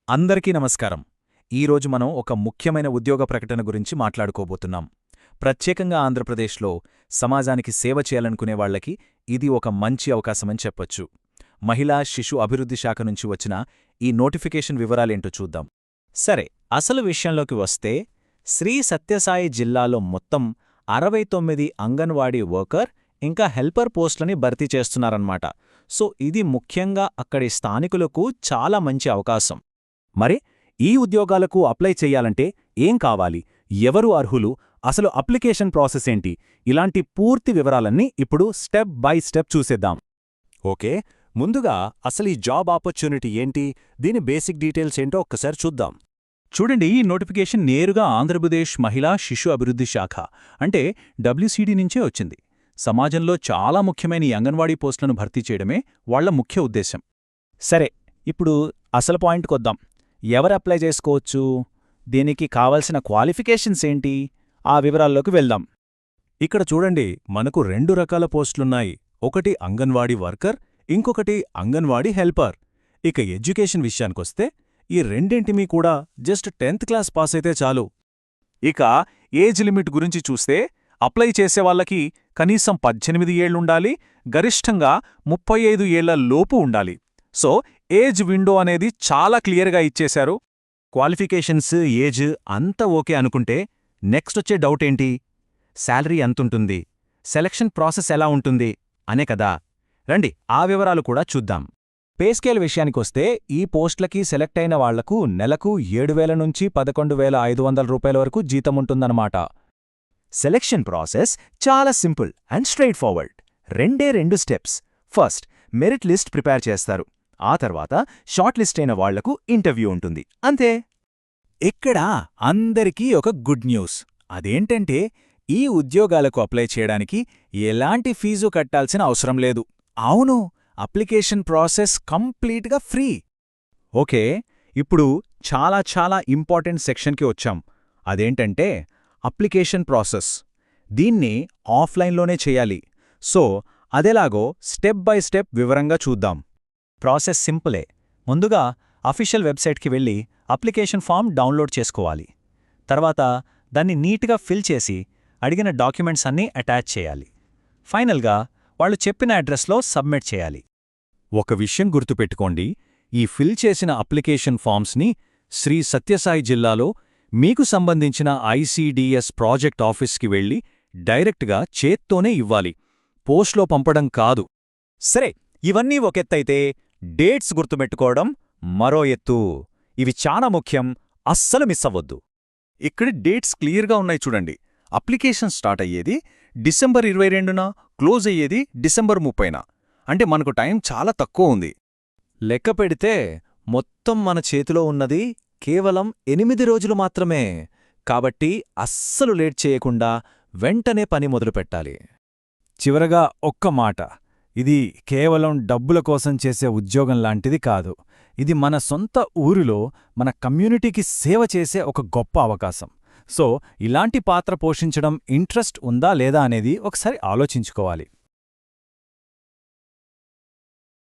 అందరికీ నమస్కారం. ఈరోజు మనం ఒక ముఖ్యమైన ఉద్యోగ ప్రకటన గురించి మాట్లాడుకోబోతున్నాం. ప్రత్యేకంగా ఆంధ్రప్రదేశ్లో సమాజానికి సేవ చేయాలనుకునే వాళ్లకి ఇది ఒక మంచి అవకాశమని చెప్పొచ్చు. మహిళా శిశు అభివృద్ధి శాఖ నుంచి వచ్చిన ఈ నోటిఫికేషన్ వివరాలేంటో చూద్దాం. సరే, అసలు విషయంలోకి వస్తే శ్రీ సత్యసాయి జిల్లాలో మొత్తం 69 అంగన్వాడీ వర్కర్ ఇంకా హెల్పర్ పోస్టులని భర్తీ చేస్తున్నారన్నమాట. సో ఇది ముఖ్యంగా అక్కడి స్థానికులకు చాలా మంచి అవకాశం. మరి ఈ ఉద్యోగాలకు అప్లై చెయ్యాలంటే ఏం కావాలి, ఎవరు అర్హులు, అసలు అప్లికేషన్ ప్రాసెస్ ఏంటి, ఇలాంటి పూర్తి వివరాలన్నీ ఇప్పుడు స్టెప్ బై స్టెప్ చూసేద్దాం. ఓకే, ముందుగా అసలు ఈ జాబ్ ఆపర్చునిటీ ఏంటి, దీని బేసిక్ డీటెయిల్స్ ఏంటో ఒక్కసారి చూద్దాం. చూడండి, ఈ నోటిఫికేషన్ నేరుగా ఆంధ్రప్రదేశ్ మహిళా శిశు అభివృద్ధి శాఖ అంటే WCD నుంచే వచ్చింది. సమాజంలో చాలా ముఖ్యమైన ఈ అంగన్వాడీ పోస్టులను భర్తీ చేయడమే వాళ్ల ముఖ్య ఉద్దేశం. సరే, ఇప్పుడు అసలు పాయింట్కొద్దాం. ఎవరు అప్లై చేసుకోవచ్చు, దీనికి కావలసిన క్వాలిఫికేషన్స్ ఏంటి, ఆ వివరాల్లోకి వెళ్దాం. ఇక్కడ చూడండి, మనకు 2 రకాల పోస్టులున్నాయి. ఒకటి అంగన్వాడీ వర్కర్, ఇంకొకటి అంగన్వాడీ హెల్పర్. ఇక ఎడ్యుకేషన్ విషయానికొస్తే ఈ రెండింటిమీ కూడా జస్ట్ 10th క్లాస్ పాస్ అయితే చాలు. ఇక ఏజ్ లిమిట్ గురించి చూస్తే అప్లై చేసేవాళ్లకి కనీసం 18 ఏళ్లుండాలి, గరిష్టంగా 35 ఏళ్ల లోపు ఉండాలి. సో ఏజ్ విండో అనేది చాలా క్లియర్గా ఇచ్చేశారు. క్వాలిఫికేషన్స్, ఏజ్ అంతా ఓకే అనుకుంటే నెక్స్ట్ వచ్చే డౌట్ ఏంటి, శాలరీ ఎంతుంటుంది, సెలక్షన్ ప్రాసెస్ ఎలా ఉంటుంది అనే కదా. రండి, ఆ వివరాలు కూడా చూద్దాం. పే స్కేల్ విషయానికొస్తే ఈ పోస్టులకి సెలెక్ట్ అయిన వాళ్లకు నెలకు 7,000 నుంచి 11,500 రూపాయల వరకు జీతముంటుందన్నమాట. సెలక్షన్ ప్రాసెస్ చాలా simple and straight forward. 2 steps. First merit list prepare చేస్తారు. ఆ తర్వాత షార్ట్ లిస్ట్ అయిన వాళ్లకు ఇంటర్వ్యూ ఉంటుంది, అంతే. ఇక్కడ అందరికీ ఒక గుడ్ న్యూస్. అదేంటంటే ఈ ఉద్యోగాలకు అప్లై చేయడానికి ఎలాంటి ఫీజు కట్టాల్సిన అవసరం లేదు. అవును, అప్లికేషన్ ప్రాసెస్ కంప్లీట్గా ఫ్రీ. ఓకే, ఇప్పుడు చాలా ఇంపార్టెంట్ సెక్షన్కి వచ్చాం. అదేంటంటే అప్లికేషన్ ప్రాసెస్. దీన్ని ఆఫ్లైన్లోనే చేయాలి. సో అదెలాగో స్టెప్ బై స్టెప్ వివరంగా చూద్దాం. ప్రాసెస్ సింపులే. ముందుగా అఫీషియల్ వెబ్సైట్కి వెళ్ళి అప్లికేషన్ ఫామ్ డౌన్లోడ్ చేసుకోవాలి. తర్వాత దాన్ని నీట్గా ఫిల్ చేసి అడిగిన డాక్యుమెంట్స్ అన్నీ అటాచ్ చేయాలి. ఫైనల్గా వాళ్ళు చెప్పిన అడ్రస్లో సబ్మిట్ చేయాలి. ఒక విషయం గుర్తుపెట్టుకోండి, ఈ ఫిల్ చేసిన అప్లికేషన్ ఫామ్స్ని శ్రీ సత్యసాయి జిల్లాలో మీకు సంబంధించిన ICDS ప్రాజెక్ట్ ఆఫీస్కి వెళ్ళి డైరెక్ట్గా చేత్తోనే ఇవ్వాలి, పోస్ట్లో పంపడం కాదు. సరే, ఇవన్నీ ఒకెత్తైతే డేట్స్ గుర్తుపెట్టుకోవడం మరో ఎత్తు. ఇవి చాలా ముఖ్యం, అస్సలు మిస్ అవ్వొద్దు. ఇక్కడ డేట్స్ క్లియర్గా ఉన్నాయి చూడండి. అప్లికేషన్ స్టార్ట్ అయ్యేది డిసెంబర్ 22న, క్లోజ్ అయ్యేది డిసెంబర్ 30న. అంటే మనకు టైం చాలా తక్కువ ఉంది. లెక్క పెడితే మొత్తం మన చేతిలో ఉన్నది కేవలం 8 రోజులు మాత్రమే. కాబట్టి అస్సలు లేట్ చేయకుండా వెంటనే పని మొదలుపెట్టాలి. చివరగా ఒక్క మాట, ఇది కేవలం డబ్బుల కోసం చేసే ఉద్యోగం లాంటిది కాదు. ఇది మన సొంత ఊరిలో మన కమ్యూనిటీకి సేవ చేసే ఒక గొప్ప అవకాశం. సో ఇలాంటి పాత్ర పోషించడం ఇంట్రెస్ట్ ఉందా లేదా అనేది ఒకసారి ఆలోచించుకోవాలి.